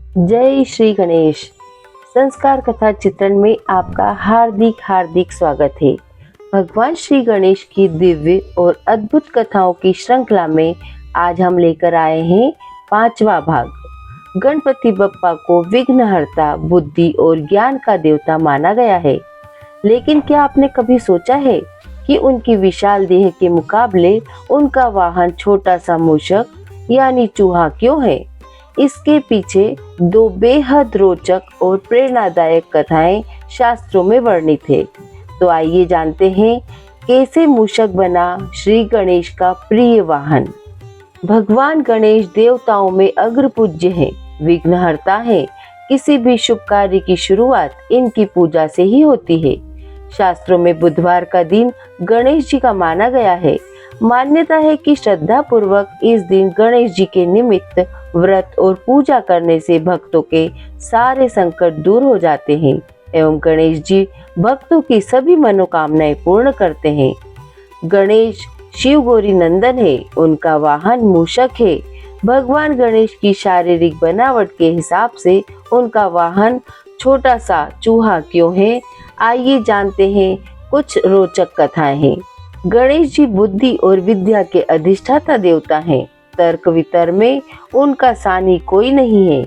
जय श्री गणेश। संस्कार कथा चित्रण में आपका हार्दिक हार्दिक स्वागत है। भगवान श्री गणेश की दिव्य और अद्भुत कथाओं की श्रृंखला में आज हम लेकर आए हैं 5वां भाग। गणपति बप्पा को विघ्नहर्ता, बुद्धि और ज्ञान का देवता माना गया है, लेकिन क्या आपने कभी सोचा है कि उनकी विशाल देह के मुकाबले उनका वाहन छोटा सा मूषक यानी चूहा क्यों है? इसके पीछे दो बेहद रोचक और प्रेरणादायक कथाएं शास्त्रों में वर्णित है। तो आइए जानते हैं कैसे मूषक बना श्री गणेश का प्रिय वाहन। भगवान गणेश देवताओं में अग्र पूज्य है, विघ्नहर्ता है। किसी भी शुभ कार्य की शुरुआत इनकी पूजा से ही होती है। शास्त्रों में बुधवार का दिन गणेश जी का माना गया है। मान्यता है कि श्रद्धा पूर्वक इस दिन गणेश जी के निमित्त व्रत और पूजा करने से भक्तों के सारे संकट दूर हो जाते हैं एवं गणेश जी भक्तों की सभी मनोकामनाएं पूर्ण करते हैं। गणेश शिव गौरी नंदन है, उनका वाहन मूषक है। भगवान गणेश की शारीरिक बनावट के हिसाब से उनका वाहन छोटा सा चूहा क्यों है? आइए जानते हैं कुछ रोचक कथाएं हैं। गणेश जी बुद्धि और विद्या के अधिष्ठाता देवता हैं। तर्क वितर्क में उनका सानी कोई नहीं है।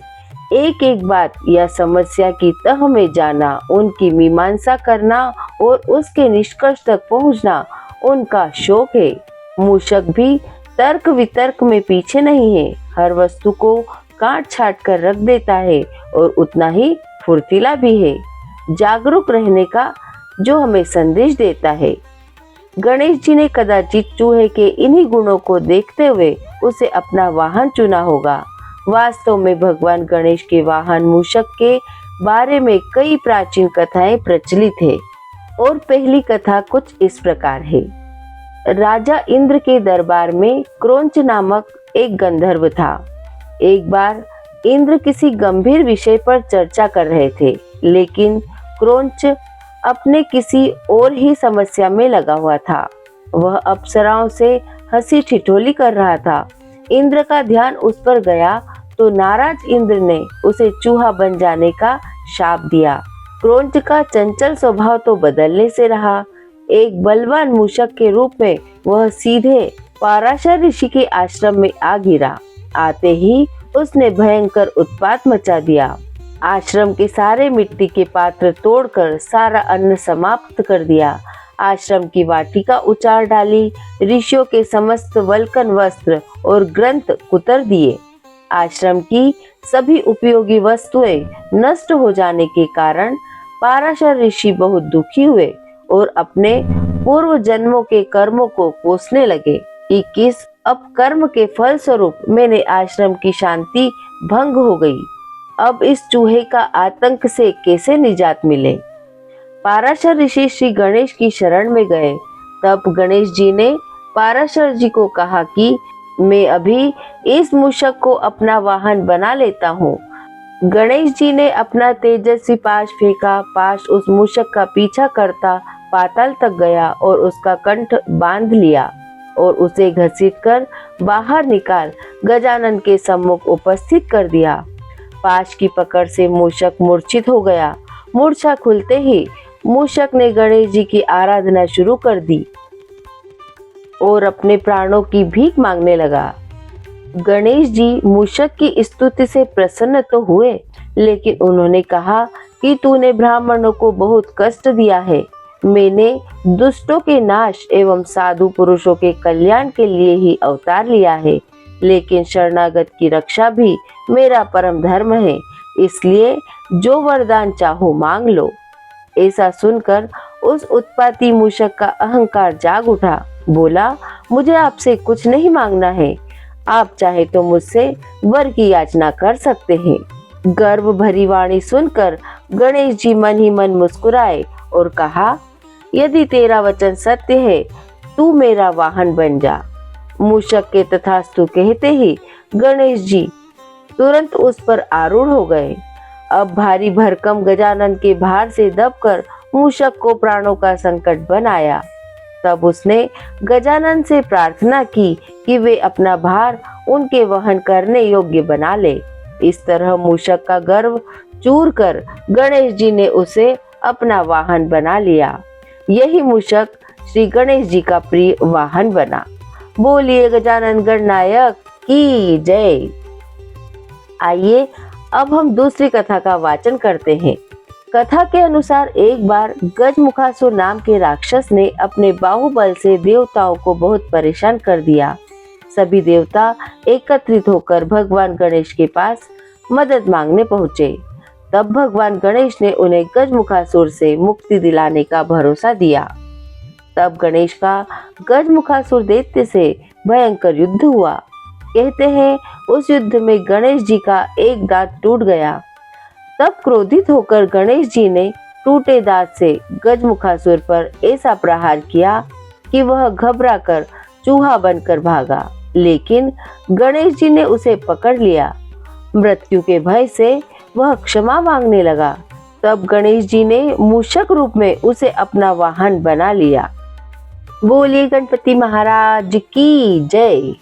एक एक बात या समस्या की तह में जाना, उनकी मीमांसा करना और उसके निष्कर्ष तक पहुंचना उनका शौक है। मूषक भी तर्क वितर्क में पीछे नहीं है। हर वस्तु को काट छाट कर रख देता है और उतना ही फुर्तीला भी है, जागरूक रहने का, जो हमें संदेश देता है। गणेश जी ने कदाचित चूहे के इन्हीं गुणों को देखते हुए उसे अपना वाहन चुना होगा। वास्तव में भगवान गणेश के वाहन मूषक के बारे में कई प्राचीन कथाएं प्रचलित है और पहली कथा कुछ इस प्रकार है। राजा इंद्र के दरबार में क्रौंच नामक एक गंधर्व था। एक बार इंद्र किसी गंभीर विषय पर चर्चा कर रहे थे, लेकिन क्रौंच अपने किसी और ही समस्या में लगा हुआ था। वह अप्सराओं से हंसी ठिठोली कर रहा था। इंद्र का ध्यान उस पर गया तो नाराज इंद्र ने उसे चूहा बन जाने का शाप दिया। क्रौंच का चंचल स्वभाव तो बदलने से रहा। एक बलवान मूषक के रूप में वह सीधे पराशर ऋषि के आश्रम में आ गिरा। आते ही उसने भयंकर उत्पात मचा दिया। आश्रम के सारे मिट्टी के पात्र तोड़कर सारा अन्न समाप्त कर दिया। आश्रम की वाटिका उचार डाली। ऋषियों के समस्त वल्कन वस्त्र और ग्रंथ कुतर दिए। आश्रम की सभी उपयोगी वस्तुएं नष्ट हो जाने के कारण पराशर ऋषि बहुत दुखी हुए और अपने पूर्व जन्मों के कर्मों को कोसने लगे कि किस अपकर्म के फल स्वरूप मैंने आश्रम की शांति भंग हो गई। अब इस चूहे का आतंक से कैसे निजात मिले? पराशर ऋषि श्री गणेश की शरण में गए। तब गणेश जी ने पराशर जी को कहा कि मैं अभी इस मूषक को अपना वाहन बना लेता हूँ। गणेश जी ने अपना तेजस्वी पाश फेंका। पाश उस मूषक का पीछा करता पाताल तक गया और उसका कंठ बांध लिया और उसे घसीटकर बाहर निकाल गजानन के सम्मुख उपस्थित कर दिया। पाश की पकड़ से मूषक मूर्छित हो गया। मूर्छा खुलते ही मूषक ने गणेश जी की आराधना शुरू कर दी और अपने प्राणों की भीख मांगने लगा। गणेश जी मूषक की स्तुति से प्रसन्न तो हुए, लेकिन उन्होंने कहा कि तूने ब्राह्मणों को बहुत कष्ट दिया है। मैंने दुष्टों के नाश एवं साधु पुरुषों के कल्याण के लिए ही अवतार लिया है, लेकिन शरणागत की रक्षा भी मेरा परम धर्म है। इसलिए जो वरदान चाहो मांग लो। ऐसा सुनकर उस उत्पाती मूषक का अहंकार जाग उठा। बोला, मुझे आपसे कुछ नहीं मांगना है। आप चाहे तो मुझसे वर की याचना कर सकते हैं। गर्व भरी वाणी सुनकर गणेश जी मन ही मन मुस्कुराए और कहा, यदि तेरा वचन सत्य है, तू मेरा वाहन बन जा। मूषक के तथास्तु कहते ही गणेश जी तुरंत उस पर आरूढ़ हो गए। अब भारी भरकम गजानन के भार से दबकर मूषक को प्राणों का संकट बन आया। तब उसने गजानन से प्रार्थना की कि वे अपना भार उनके वहन करने योग्य बना ले। इस तरह मूषक का गर्व चूर कर गणेश जी ने उसे अपना वाहन बना लिया। यही मूषक श्री गणेश जी का प्रिय वाहन बना। बोलिए गजानन गणनायक की जय। आइए अब हम दूसरी कथा का वाचन करते हैं। कथा के अनुसार एक बार गजमुखासुर नाम के राक्षस ने अपने बाहुबल से देवताओं को बहुत परेशान कर दिया। सभी देवता एकत्रित होकर भगवान गणेश के पास मदद मांगने पहुंचे। तब भगवान गणेश ने उन्हें गजमुखासुर से मुक्ति दिलाने का भरोसा दिया। तब गणेश का गजमुखासुर दैत्य से भयंकर युद्ध हुआ। कहते हैं उस युद्ध में गणेश जी का एक दांत टूट गया। तब क्रोधित होकर गणेश जी ने टूटे दांत से गजमुखासुर पर ऐसा प्रहार किया कि वह घबराकर चूहा बनकर भागा, लेकिन गणेश जी ने उसे पकड़ लिया। मृत्यु के भय से वह क्षमा मांगने लगा। तब गणेश जी ने मूषक रूप में उसे अपना वाहन बना लिया। बोलिए गणपति महाराज की जय।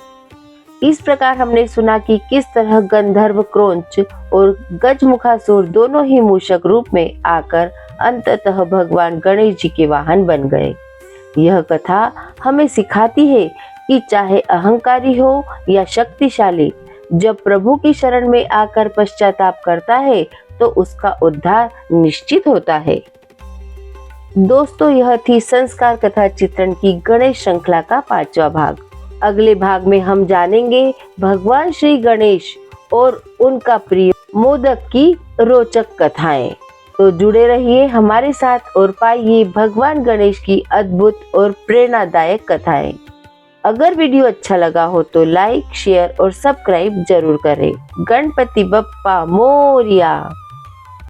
इस प्रकार हमने सुना कि किस तरह गंधर्व क्रोंच और गजमुखासुर दोनों ही मूषक रूप में आकर अंततः भगवान गणेश जी के वाहन बन गए। यह कथा हमें सिखाती है कि चाहे अहंकारी हो या शक्तिशाली, जब प्रभु की शरण में आकर पश्चाताप करता है तो उसका उद्धार निश्चित होता है। दोस्तों, यह थी संस्कार कथा चित्रण की गणेश श्रृंखला का 5वां भाग। अगले भाग में हम जानेंगे भगवान श्री गणेश और उनका प्रिय मोदक की रोचक कथाएं। तो जुड़े रहिए हमारे साथ और पाइए भगवान गणेश की अद्भुत और प्रेरणादायक कथाएं। अगर वीडियो अच्छा लगा हो तो लाइक, शेयर और सब्सक्राइब जरूर करें। गणपति बप्पा मोरिया।